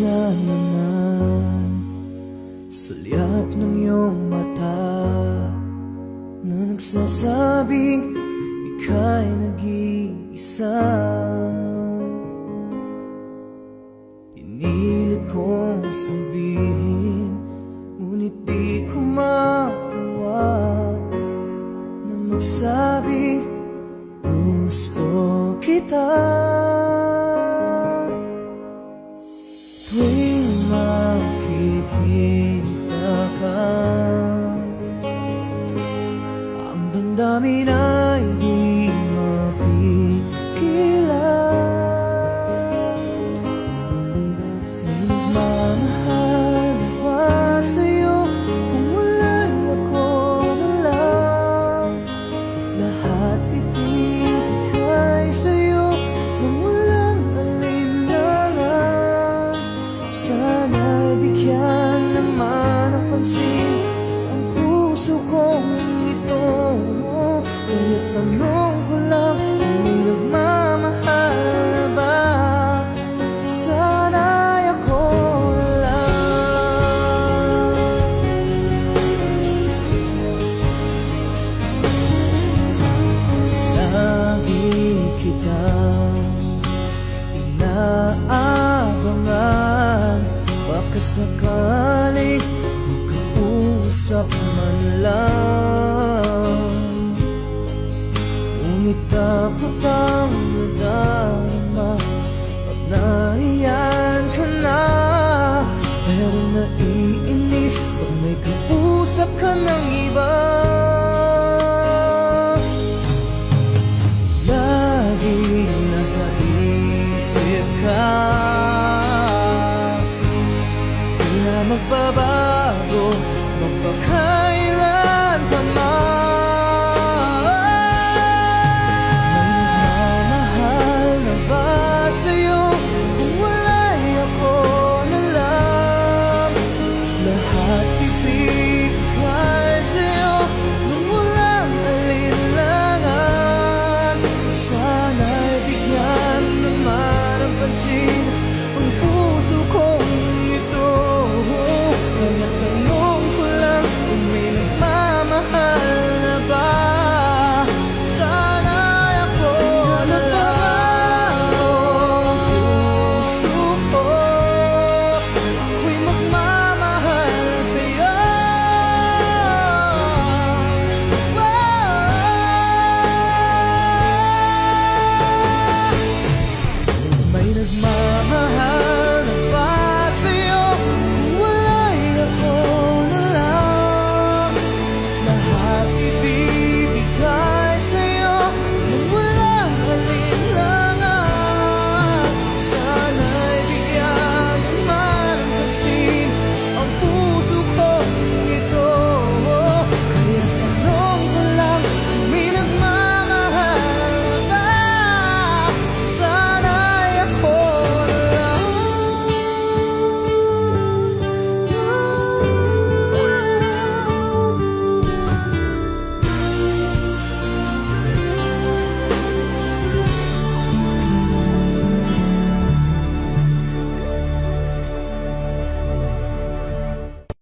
nga naman sulyap ng iyong mata na nagsasabing ika'y nag-iisa. Pinilit kong sabihin, ngunit di ko magawa na magsabing gusto kita. Tuwing makikita ka, ang damdamin ay di mapigilan. May nagmamahal ba sa'yo kung wala'y ako na lang? Lahat ibigay sa'yo nang walang alinlangan. Sana'y bigyan naman ng pansin ang puso kong ito. Kaya't tanong ko lang kung may nagmamahal na ba? Sana'y ako lang. Lagi kitang inaabangan, baka sakaling makausap man lang. Ngunit dapat ang nadarama pag nariyan ka na. Pero naiinis pag may kausap ka ng iba. Lagi nasa isip ka, di na magbabago magpakailan pa man. May nagmamahal na ba sa'yo kung wala'y ako na lang? Lahat ibigay sa'yo nang walang alinlangan. Sana'y bigyan naman ng pansin ang puso kong ito. Kaya tanong ko lang kung may nagmamahal na ba? Sana'y ako na lang. Puso ko, ako'y magmamahal sa'yo. May nagmamahal